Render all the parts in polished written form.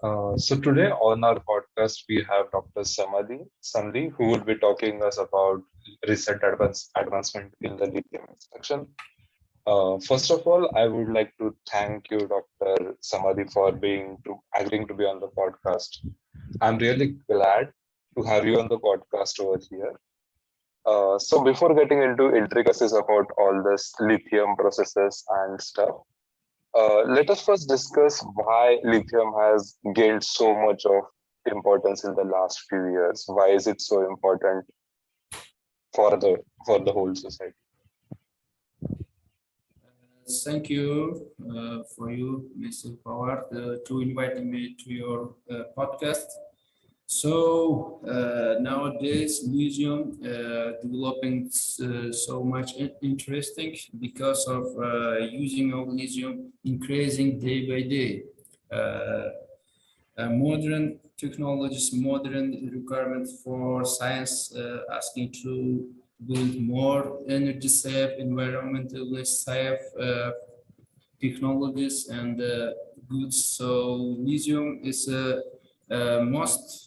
So today on our podcast we have Dr. Samadi, who will be talking us about recent advancement in the lithium extraction. First of all, I would like to thank you, Dr. Samadi, for agreeing to be on the podcast. I'm really glad to have you on the podcast over here. So before getting into intricacies about all this lithium processes and stuff, let us first discuss why lithium has gained so much of importance in the last few years. Why is it so important for the whole society? Thank you for you, Mr. Pawar, to inviting me to your podcast. So nowadays, lithium developing so much interesting because of using of lithium increasing day by day. Modern technologies, modern requirements for science asking to build more energy safe, environmentally safe technologies and goods. So lithium is most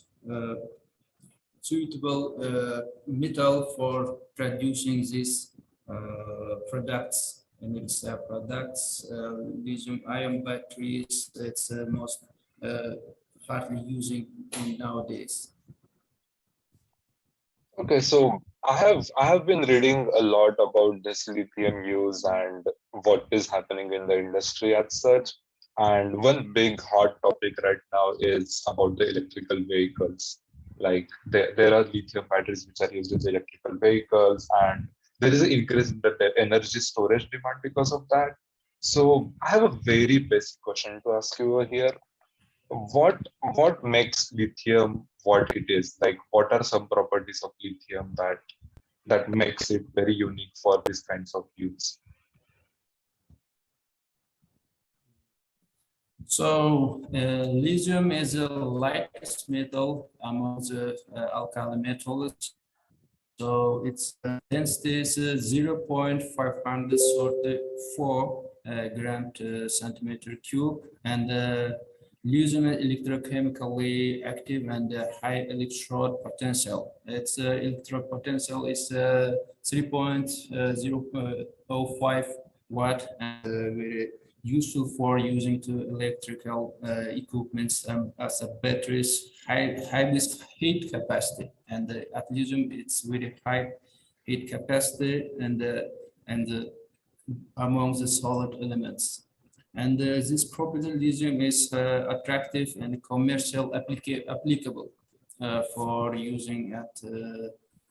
suitable metal for producing these products, energy safe products. Lithium ion batteries, it's most uh, hardly using nowadays. Okay, so I have been reading a lot about this lithium use and what is happening in the industry as such. And one big hot topic right now is about the electrical vehicles. Like there are lithium batteries which are used in the electrical vehicles, and there is an increase in the energy storage demand because of that. So I have a very basic question to ask you over here. what what makes lithium what it is? Like, what are some properties of lithium that makes it very unique for these kinds of use? So lithium is the lightest metal among the alkali metals. So its density is 0.534 gram to centimeter cube, and lithium is electrochemically active and high electrode potential. Its electrode potential is 3.005 watt, and very useful for using to electrical equipments as a batteries high this heat capacity, and at lithium it's very high heat capacity and among the solid elements. And this property lithium is attractive and commercial applicable for using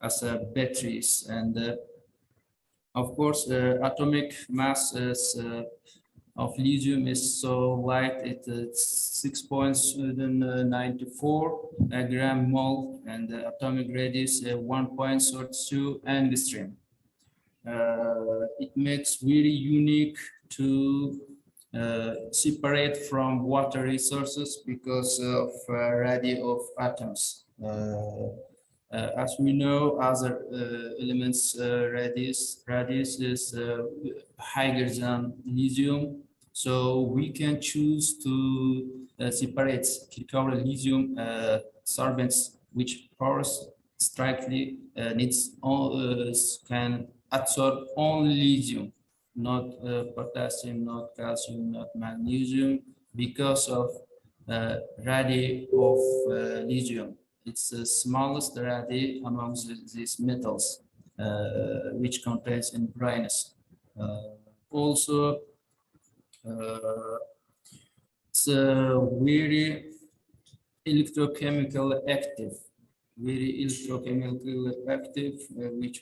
as batteries. And of course, atomic mass is of lithium is so light, it's 6.94 gram mole, and the atomic radius 1.32 angstrom. It makes very unique to separate from water resources because of radio of atoms. As we know, other elements radius is higher than lithium, so we can choose to separate recover lithium sorbents which porous strictly needs all can absorb only lithium, not potassium, not calcium, not magnesium, because of radii of lithium. It's the smallest radii among these metals, which contains in brightness. Also, it's very electrochemical active, which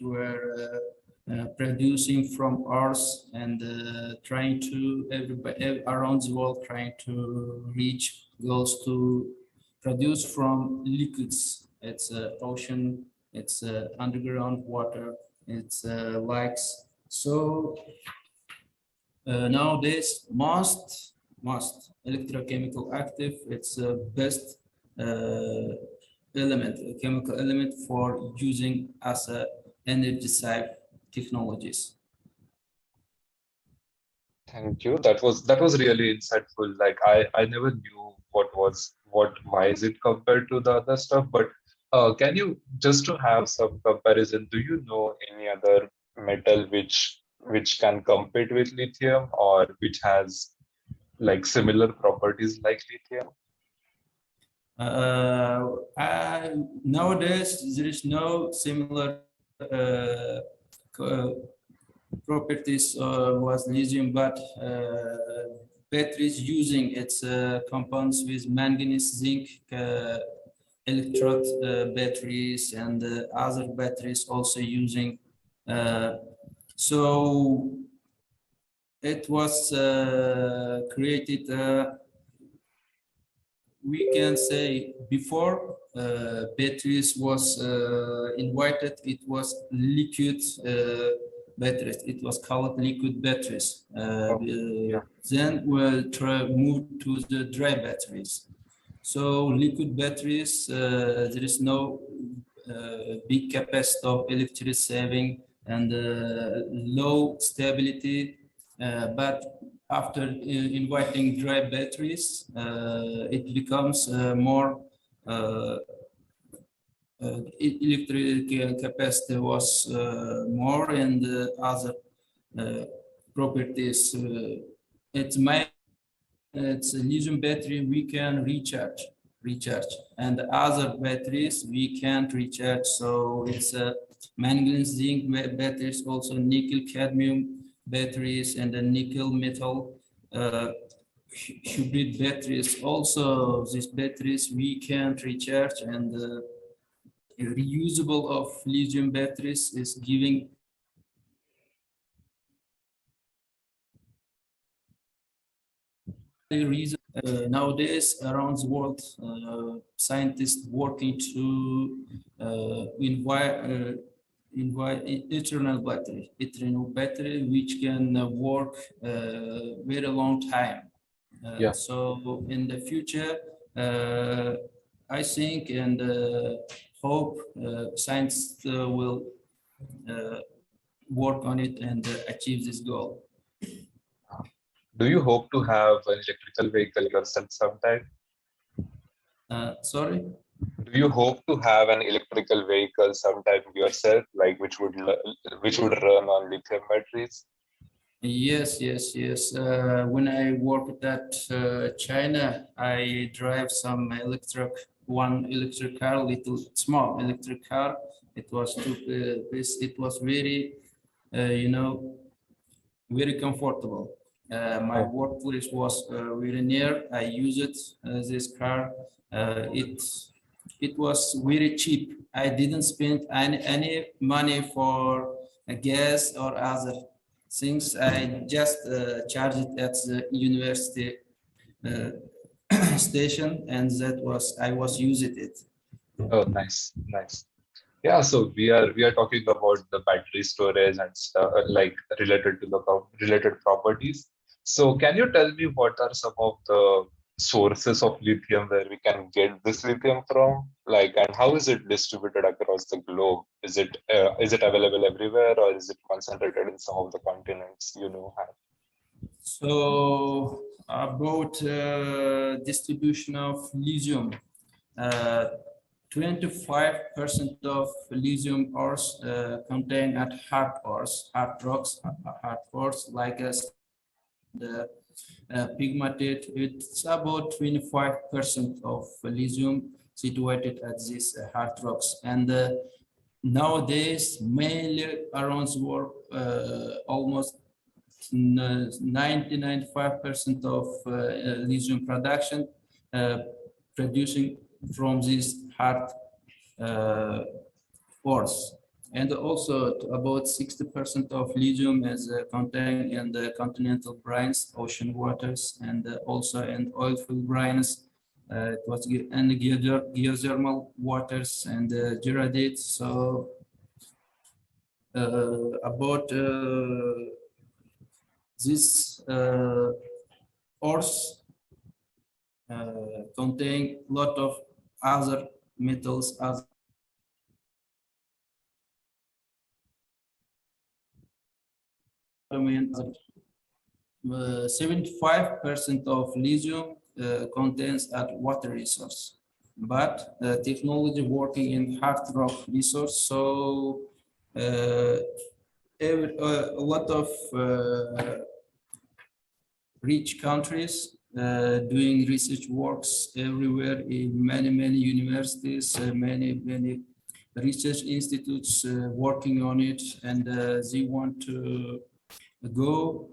were producing from Earth and trying to everybody around the world trying to reach goals to produce from liquids. It's ocean, it's underground water, it's lakes. So nowadays, most electrochemical active, it's the best element, a chemical element for using as a energy safe technologies. Thank you. That was really insightful. Like I never knew why is it compared to the other stuff. But can you, just to have some comparison, do you know any other metal which can compete with lithium or which has like similar properties like lithium? Nowadays, there is no similar properties was lithium, but batteries using its compounds with manganese, zinc, electrode batteries, and other batteries also using. So it was created. We can say before batteries was invited, it was liquid batteries. It was called liquid batteries. Yeah. Then we'll move to the dry batteries. So liquid batteries, there is no big capacity of electricity saving and low stability, but after inviting dry batteries, it becomes more electric capacity was more, and other properties. It's a lithium battery we can recharge, and other batteries we can't recharge. So it's a manganese zinc batteries, also nickel cadmium batteries, and the nickel metal hybrid batteries. Also, these batteries we can't recharge, and reusable of lithium batteries is giving the reason nowadays around the world scientists working to eternal battery which can work very long time. Yeah. So in the future, I think and hope science will work on it and achieve this goal. Do you hope to have an electrical vehicle yourself sometime? Sorry? Do you hope to have an electrical vehicle sometime yourself, like which would run on lithium batteries? Yes. When I worked at China, I drive some one electric car, little small electric car. It was it was very, very comfortable. My Oh, workplace was very near. I used this car. It was very cheap. I didn't spend any money for gas or other things. I just charged it at the university uh, station, and that was I was using it. oh, nice, nice. Yeah, so we are talking about the battery storage and stuff like related to the related properties. So can you tell me what are some of the sources of lithium where we can get this lithium from? Like, and how is it distributed across the globe? Is it available everywhere, or is it concentrated in some of the continents you know have? So about distribution of lithium. 25% of lithium ores contain at hard rocks, hard ores like the pigmented. It's about 25% of lithium situated at these hard rocks. And nowadays, mainly around the world, almost 95% of lithium production producing from these hard ores. And also about 60% of lithium is contained in the continental brines, ocean waters, and also in oil-filled brines. It was in the geothermal waters and geradites. So about this ores contain a lot of other metals, other 75% of lithium contains at water resource, but technology working in hard rock resource. So a lot of rich countries doing research works everywhere in many universities, many research institutes working on it, and they want to go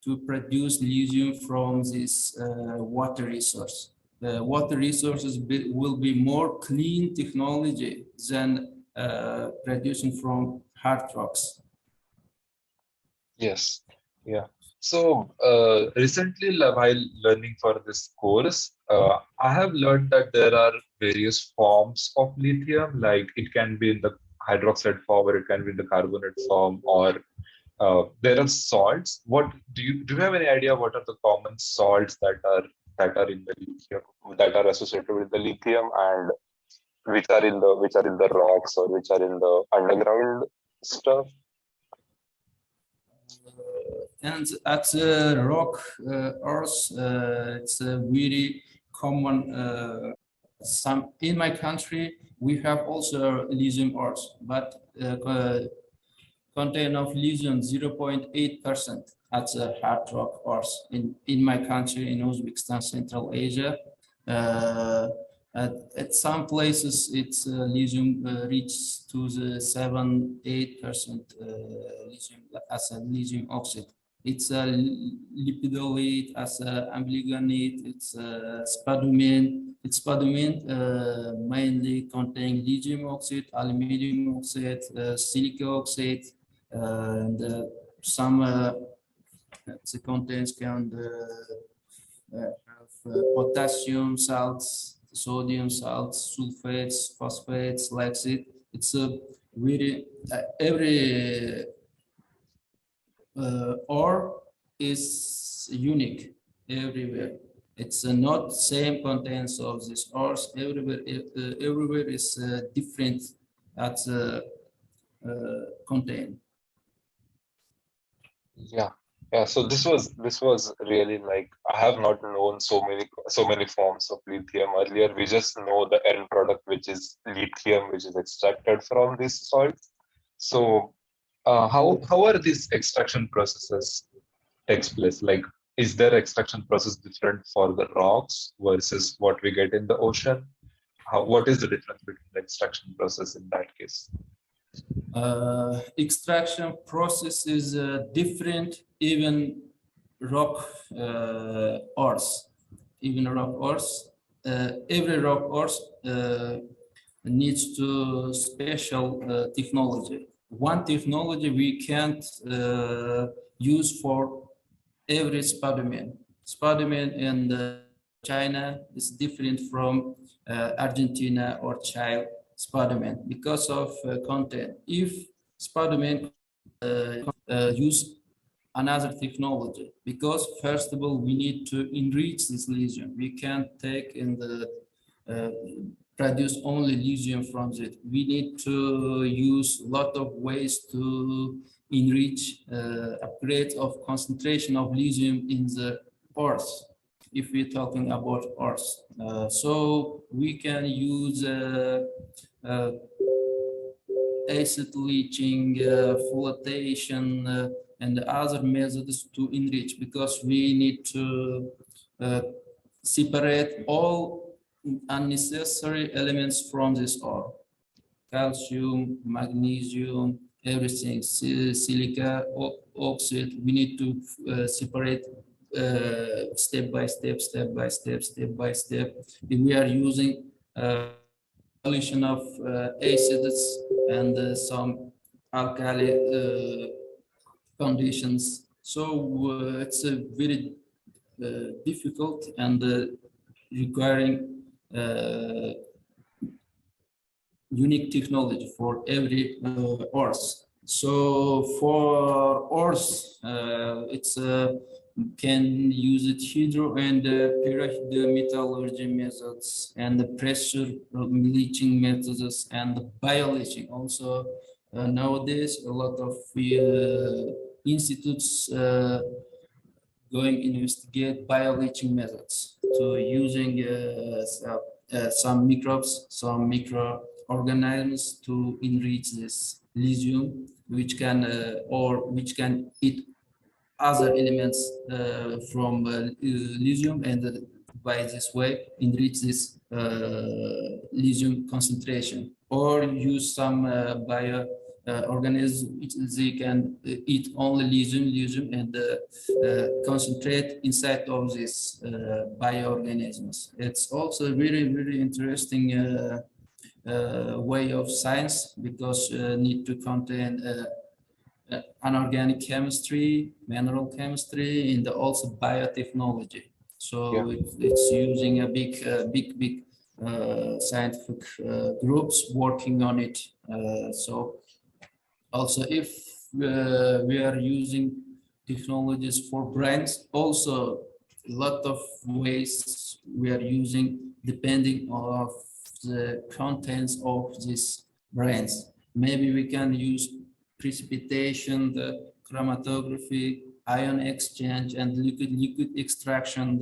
to produce lithium from this water resource. The water resources will be more clean technology than producing from hard rocks. Yes. Yeah. So recently, while learning for this course, I have learned that there are various forms of lithium. Like it can be in the hydroxide form, or it can be in the carbonate form, or there are salts. What do you have any idea what are the common salts that are in the lithium, that are associated with the lithium, and which are in the rocks, or which are in the underground stuff? And at rock earth, it's a very common. Some in my country, we have also lithium ores, but content of lithium 0.8% at the hard rock ores in my country, in Uzbekistan, Central Asia. At some places, it's lithium reaches to the 7-8% lithium as a lithium oxide. It's a lipidolite, as a amblygonate, it's a spodumene. It's spodumene mainly containing lithium oxide, aluminum oxide, silica oxide, and some the contents can have potassium salts, sodium salts, sulfates, phosphates, lactate. It's a really every ore is unique everywhere. It's not same contents of these ores everywhere. Everywhere is different at content. Yeah. Yeah, so this was really like I have not known so many forms of lithium earlier. We just know the end product, which is lithium, which is extracted from these salts. So how are these extraction processes takes place? Like, is their extraction process different for the rocks versus what we get in the ocean? What is the difference between the extraction process in that case? Extraction process is different, even rock ores. Even rock ores, every rock ores needs to special technology. One technology we can't use for every spodumene. Spodumene in China is different from Argentina or Chile spodumene because of content. If spodumene use another technology, because first of all we need to enrich this lithium. We can't take in the produce only lithium from it. We need to use a lot of ways to enrich upgrade of concentration of lithium in the ores, if we're talking about ores. So we can use acid leaching, flotation, and other methods to enrich, because we need to separate all unnecessary elements from this ore. Calcium, magnesium, everything, silica, oxide, we need to separate step by step. If we are using solution of acids and some alkali conditions. So it's a very difficult and requiring unique technology for every ores. So for ores, it's can use it hydro and pyrometallurgy methods and the pressure leaching methods and the bioleaching. Also nowadays a lot of institutes going investigate bioleaching methods. to using some microbes, some microorganisms to enrich this lithium, which can eat other elements from lithium, and by this way enrich this lithium concentration, or use some bio organisms. They can eat only lithium and concentrate inside of these bioorganisms. It's also a very interesting way of science, because need to contain anorganic chemistry, mineral chemistry, and also biotechnology. So it's using a big scientific groups working on it. So also, if we are using technologies for brands, also a lot of ways we are using depending on the contents of these brands. Maybe we can use precipitation, the chromatography, ion exchange, and liquid extraction,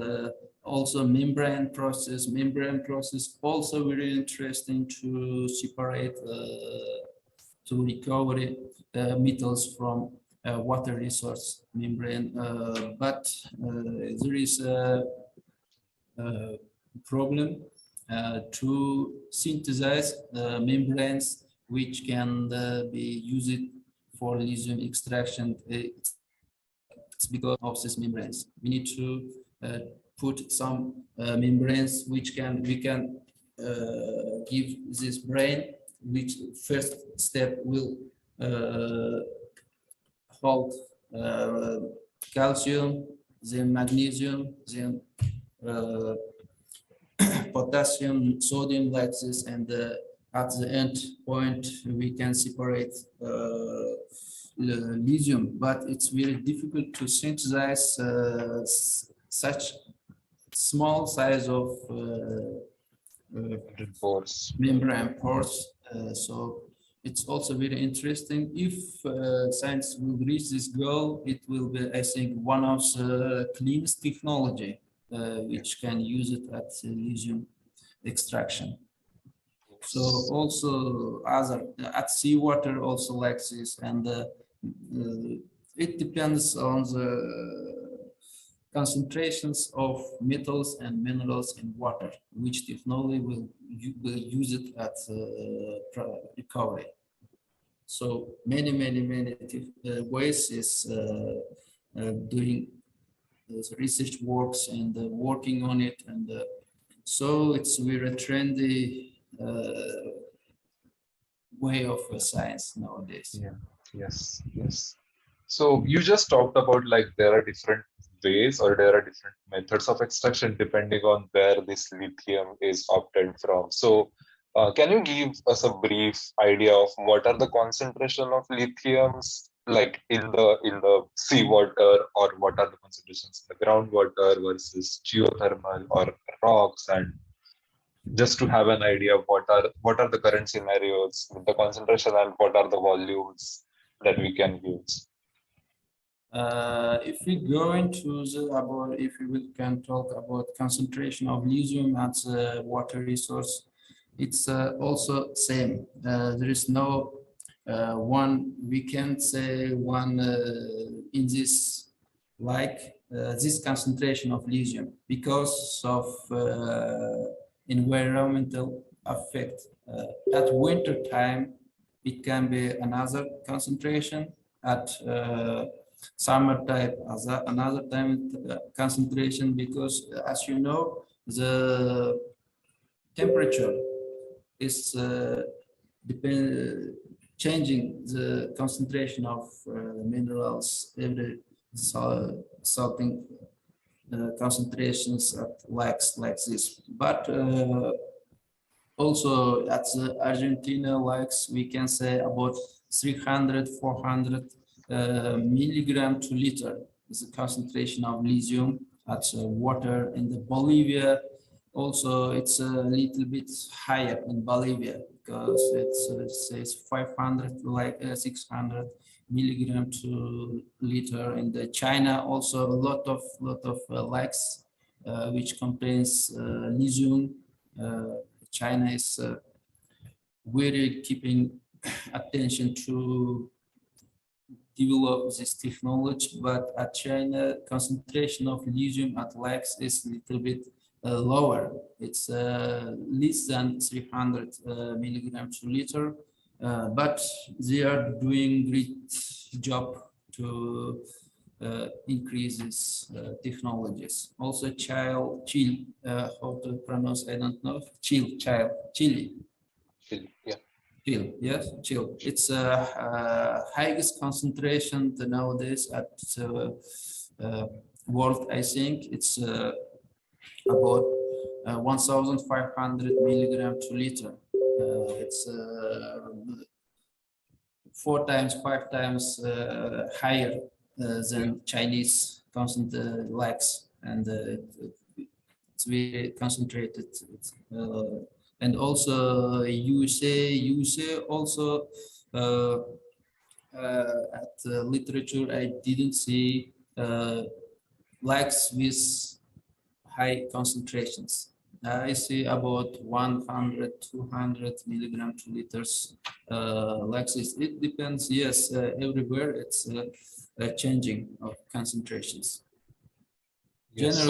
also membrane process. Membrane process also very interesting to separate, to recover metals from water resource membrane. But there is a problem to synthesize membranes which can be used for lithium extraction. It's because of these membranes. We need to put some membranes which we can give this brain, which first step will hold calcium, then magnesium, then potassium, sodium, like this, and at the end point we can separate lithium. But it's very difficult to synthesize such small size of membrane pores. So it's also very interesting. If science will reach this goal, it will be, I think, one of the cleanest technology which can use it at lithium extraction. So also at seawater also like this, and it depends on the concentrations of metals and minerals in water, which technology will use it at recovery. So many ways is doing research works and working on it, and so it's very trendy way of science nowadays. Yeah. Yes. So you just talked about like there are different ways or there are different methods of extraction depending on where this lithium is obtained from. So can you give us a brief idea of what are the concentration of lithiums like in the seawater, or what are the concentrations in the groundwater versus geothermal or rocks, and just to have an idea of what are the current scenarios with the concentration and what are the volumes that we can use. If we go into if we can talk about concentration of lithium as a water resource, it's also same. There is no one, we can say one in this, like this concentration of lithium, because of environmental effect. At winter time, it can be another concentration. At summer time, another time concentration, because as you know, the temperature is changing the concentration of minerals, every salting concentrations at lakes like this. But also at the Argentina lakes, we can say about 300, 400 milligram to liter is the concentration of lithium at water. In the Bolivia, also it's a little bit higher in Bolivia, because it says 500, like 600 milligram to liter. In the China, also a lot of lakes which contains lithium. China is really keeping attention to develop this technology, but at China, concentration of lithium at LAX is a little bit lower. It's less than 300 milligrams per liter, but they are doing great job to increase these technologies. Also, Chile, how to pronounce, I don't know, Chile. Yeah. Chill, yes, chill. It's highest concentration nowadays at world. I think it's about 1,500 milligram per liter. It's 4 times, 5 times higher than Chinese constant lags, and it's very concentrated. And also USA also at literature I didn't see lags with high concentrations. I see about 100, 200 milligram per liters lags. It depends, yes, everywhere it's changing of concentrations. Yes.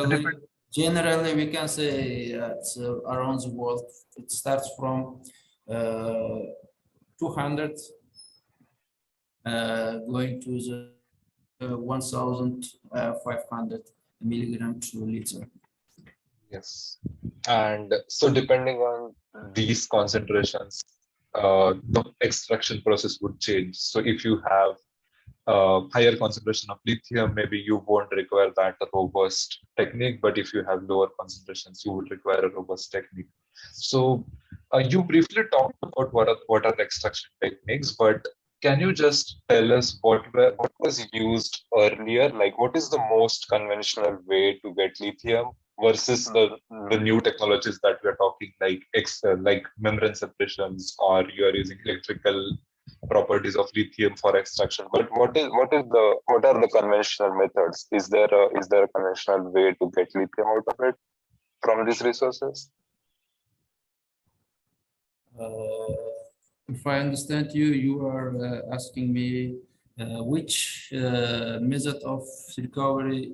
Generally, we can say around the world, it starts from 200 going to the 1,500 milligram per liter. Yes. And so depending on these concentrations, the extraction process would change. So if you have higher concentration of lithium, maybe you won't require that robust technique, but if you have lower concentrations, you would require a robust technique. So you briefly talked about what are the extraction techniques, but can you just tell us what was used earlier? Like, what is the most conventional way to get lithium versus the new technologies that we're talking, like membrane separations, or you are using electrical properties of lithium for extraction? But what are the conventional methods? Is there a conventional way to get lithium out of it from these resources? If I understand you, you are asking me which method of recovery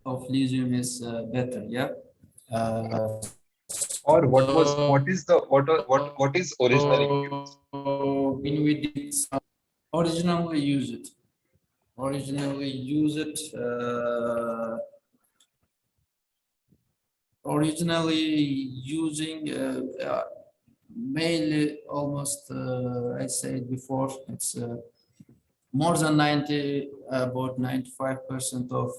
of lithium is better, yeah? Or what is originally used? When we did originally use it, originally using mainly almost I said before, it's more than 90, about 95% of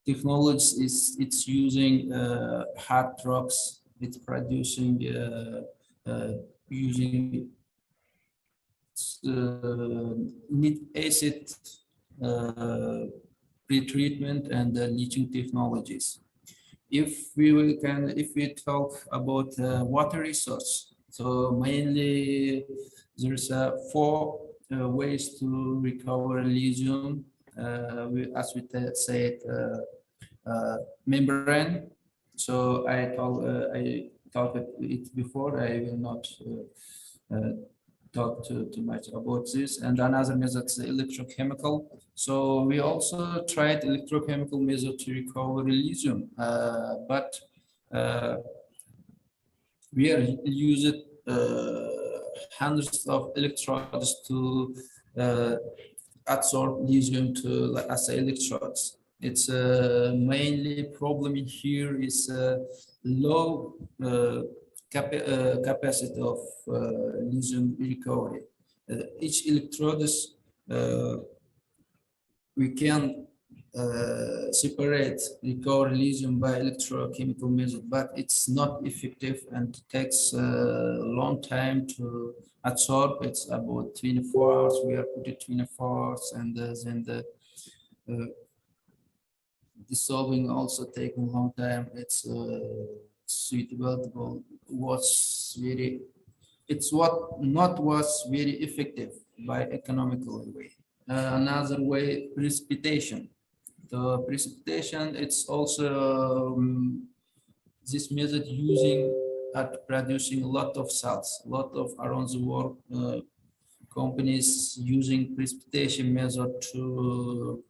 technology it's using hard rocks. It's producing using need acid pretreatment and leaching technologies. If we talk about water resource, so mainly there's 4 ways to recover lithium. As we said, membrane. So I talked it before. I will not talk too much about this. And another method is electrochemical. So we also tried electrochemical method to recover lithium, but we are using hundreds of electrodes to absorb lithium to as electrodes. It's mainly problem in here is low capacity of lithium recovery. Each electrode is we can separate recover lithium by electrochemical method, but it's not effective and takes a long time to absorb. It's about 24 hours. We are putting 24 hours, and then the dissolving also taking a long time. It's suitable was very. It's what not was very effective by economical way. Another way, precipitation. The precipitation, it's also this method using at producing a lot of salts, a lot of around the world companies using precipitation method to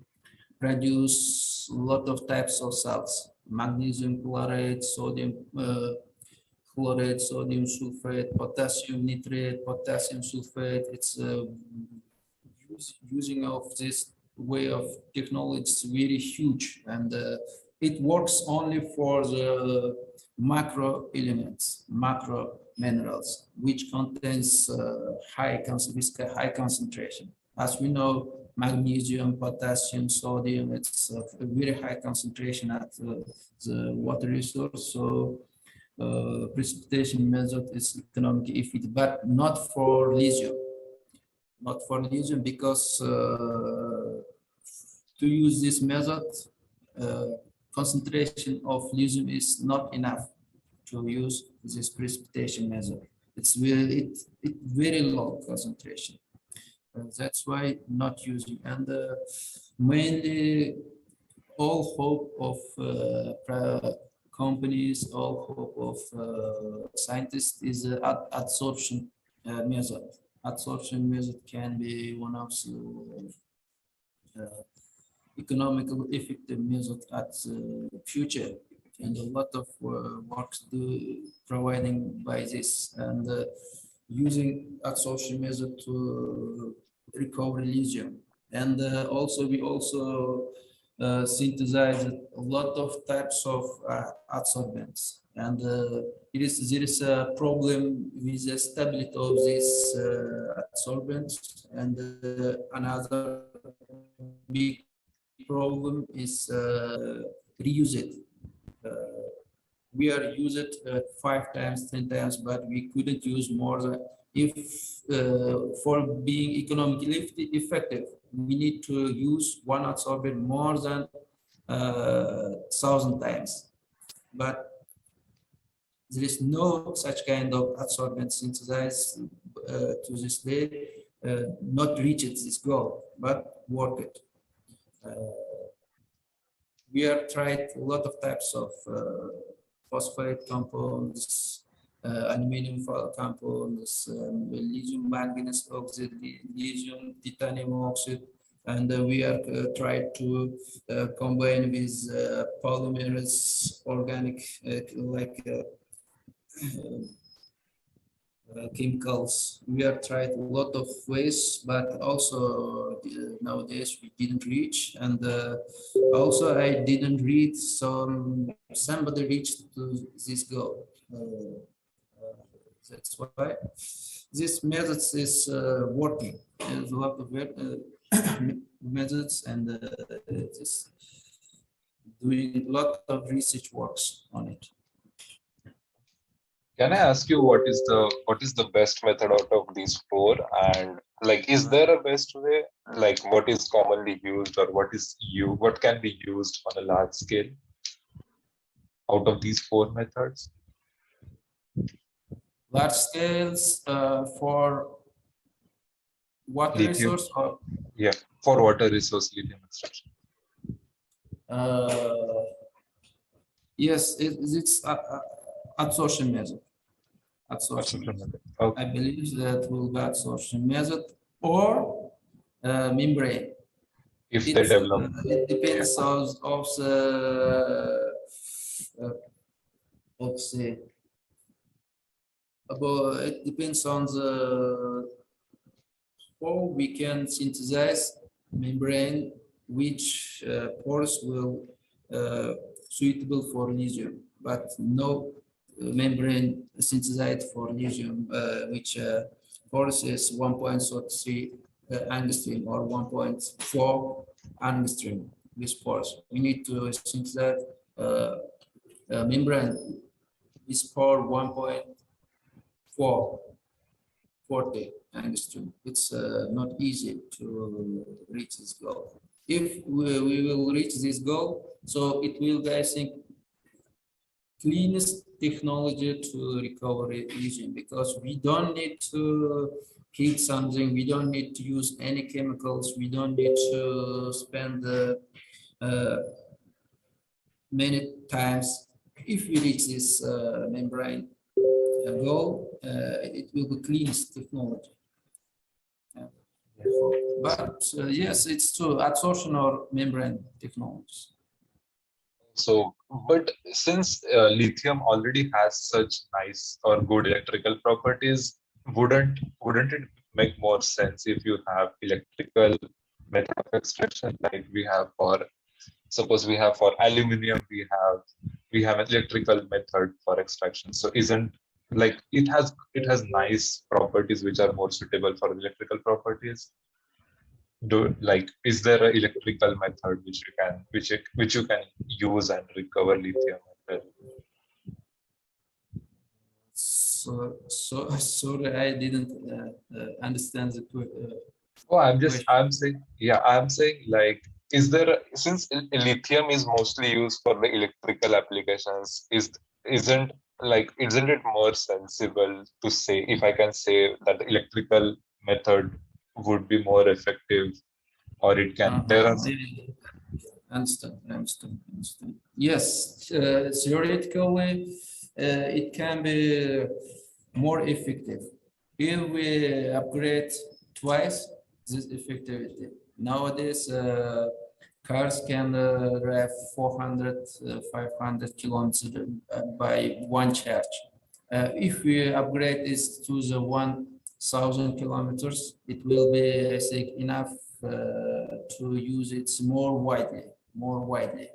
produce a lot of types of salts, magnesium chloride, sodium chloride, sodium sulfate, potassium nitrate, potassium sulfate. It's using of this way of technology is very huge, and it works only for the macro elements, macro minerals, which contains high concentration. As we know, magnesium, potassium, sodium, it's a very high concentration at the water resource. So precipitation method is economically efficient, but not for lithium. Not for lithium, because to use this method, concentration of lithium is not enough to use this precipitation method. It's very low concentration. That's why not using. And mainly all hope of companies, all hope of scientists is adsorption method. Adsorption method can be one of the economical effective method at the future, and a lot of works providing by this, and using adsorption method to recover lithium. And also we also synthesize a lot of types of adsorbents, and there is a problem with the stability of these adsorbents, and another big problem is reuse it. We are use it 5 times, 10 times, but we couldn't use more than, if for being economically effective, we need to use one adsorbent more than 1,000 times. But there is no such kind of adsorbent synthesized to this day, not reached this goal, but work it. We have tried a lot of types of phosphate compounds, aluminum compounds, lithium manganese oxide, lithium titanium oxide, and we are tried to combine with polymers, organic chemicals. We have tried a lot of ways, but also nowadays we didn't reach, and also I didn't read somebody reached to this goal. That's why this methods is working. There's a lot of methods, and it's doing a lot of research works on it. Can I ask you what is the best method out of these 4? And like, is there a best way? Like, what is commonly used, or what can be used on a large scale out of these 4 methods? Large scales for water lithium resource, or for water resource lithium extraction. Yes, it's adsorption method. Adsorption method. Okay. I believe that will be adsorption method or membrane. If they develop, it depends of the about, it depends on the how we can synthesize membrane, which pores will suitable for lithium, but no membrane synthesized for lithium, which pores is 1.33 angstrom or 1.4 angstrom with pores. We need to synthesize membrane with pore 1.40 angstrom. It's not easy to reach this goal. If we will reach this goal, so it will be, I think, cleanest technology to recover lithium, because we don't need to heat something, we don't need to use any chemicals, we don't need to spend many times, if we reach this membrane goal, it will be cleanest technology. But yes, it's true, adsorption or membrane technologies. So, but since lithium already has such nice or good electrical properties, wouldn't it make more sense if you have electrical method of extraction like we have for, suppose we have for aluminum, we have an electrical method for extraction. So isn't, like, it has nice properties which are more suitable for electrical properties. Like, is there an electrical method which you can use and recover lithium as well? So sorry, I didn't understand the Oh, question. I'm saying, like, is there since lithium is mostly used for the electrical applications, isn't it more sensible to say, if I can say, that the electrical method would be more effective, or it can, there are. Understand. Yes, theoretically, it can be more effective if we upgrade twice this effectivity. Nowadays, cars can drive 400, 500 kilometers by one charge. If we upgrade this to the 1,000 kilometers, it will be, I think, enough to use it more widely.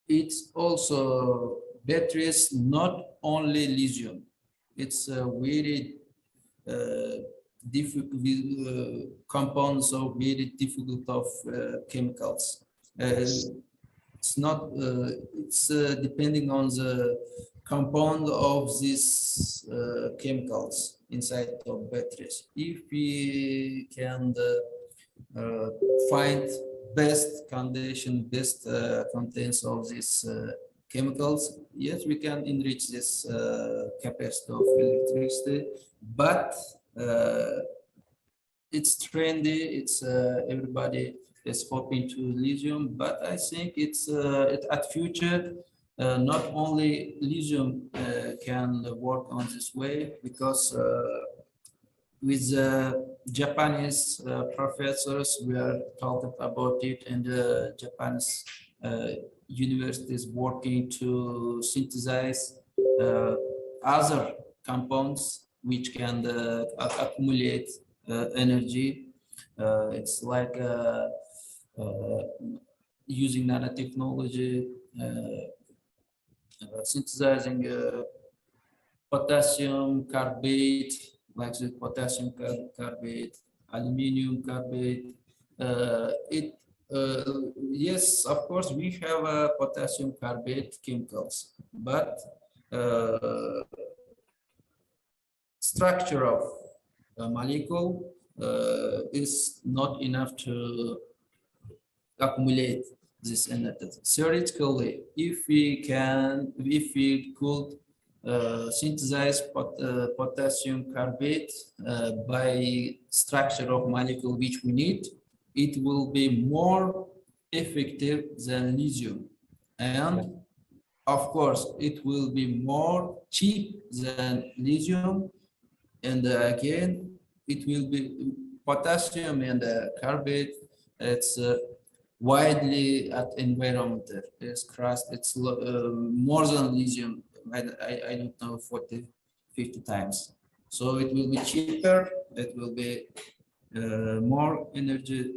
It's also batteries, not only lithium. It's very difficult compounds of very difficult of chemicals. It's not. It's depending on the compound of these chemicals inside of batteries. If we can find best condition, best contents of these chemicals, yes, we can enrich this capacity of electricity, but it's trendy, it's everybody is hoping to lithium, but I think it's at future, not only lithium can work on this way, because with Japanese professors, we are talking about it, and Japanese universities working to synthesize other compounds which can accumulate energy. It's like using nanotechnology, synthesizing potassium carbide, like the potassium carbide, aluminum carbide. Yes, of course, we have potassium carbide chemicals, but structure of a molecule is not enough to accumulate this energy. Theoretically, if we could synthesize potassium carbide by structure of molecule which we need, it will be more effective than lithium, and of course it will be more cheap than lithium, and again it will be potassium and carbide. It's widely at environment. It's crust. It's more than lithium. I don't know, 40, 50 times. So it will be cheaper. It will be more energy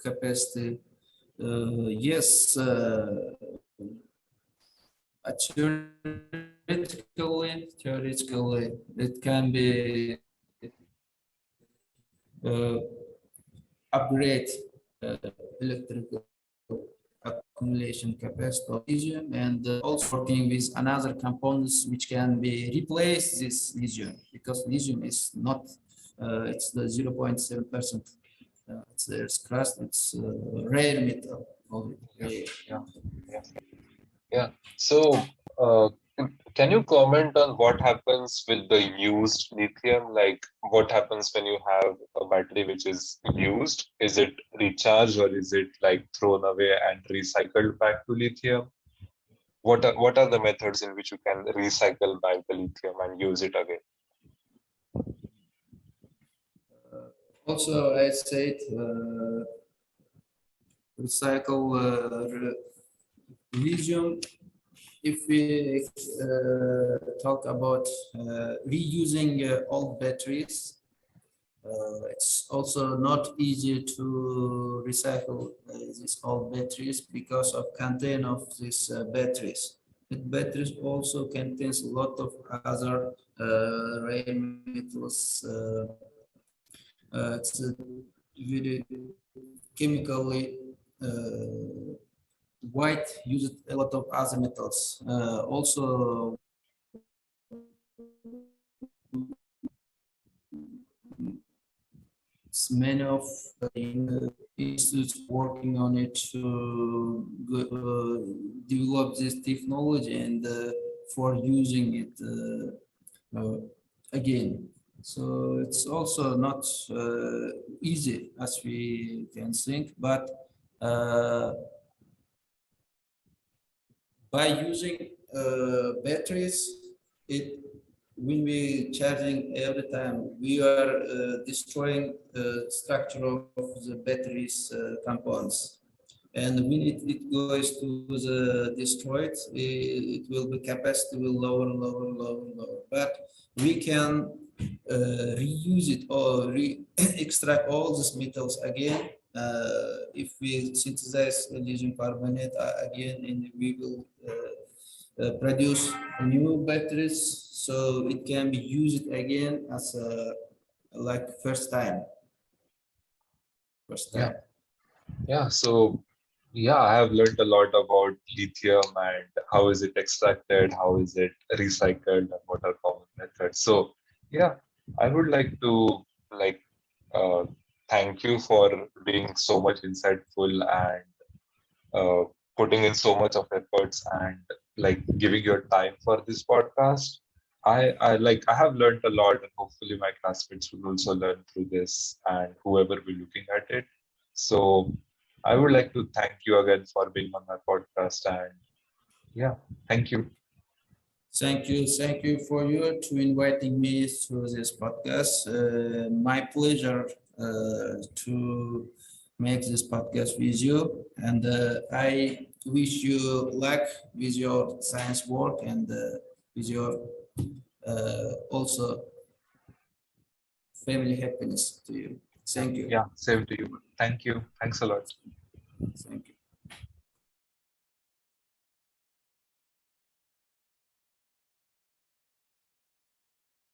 capacity. Yes, theoretically, it can be upgrade electrical accumulation capacity of lithium, and also working with another components which can be replace this lithium, because lithium is not, it's the 0.7%. It's there's crust, it's rare metal. Yeah. So Can you comment on what happens with the used lithium? Like what happens when you have a battery which is used? Is it recharged or is it like thrown away and recycled back to lithium? What are the methods in which you can recycle back the lithium and use it again? Also, I said recycle lithium. If we talk about reusing old batteries, it's also not easy to recycle these old batteries because of content of these batteries. The batteries also contains a lot of other rare metals. It's very chemically white used a lot of other metals. Also, many of institutes working on it to develop this technology and for using it again. So it's also not easy as we can think, but by using batteries, it when we charging every time, we are destroying structure of the batteries components. And when it goes to the destroyed, it will be capacity will lower, lower, lower, lower. But we can reuse it or extract all these metals again. If we synthesize lithium carbonate again, and we will produce new batteries, so it can be used again as a like first time. Yeah. So yeah, I have learned a lot about lithium and how is it extracted, how is it recycled, and what are common methods. So yeah, I would like to like uh, thank you for being so much insightful and putting in so much of efforts and like giving your time for this podcast. I have learned a lot and hopefully my classmates will also learn through this and whoever will looking at it. So I would like to thank you again for being on my podcast and yeah, thank you. Thank you for you to inviting me to this podcast. My pleasure to make this podcast with you, and I wish you luck with your science work and with your also family happiness to you. Thank you. Yeah, same to you. Thank you. Thanks a lot. Thank you.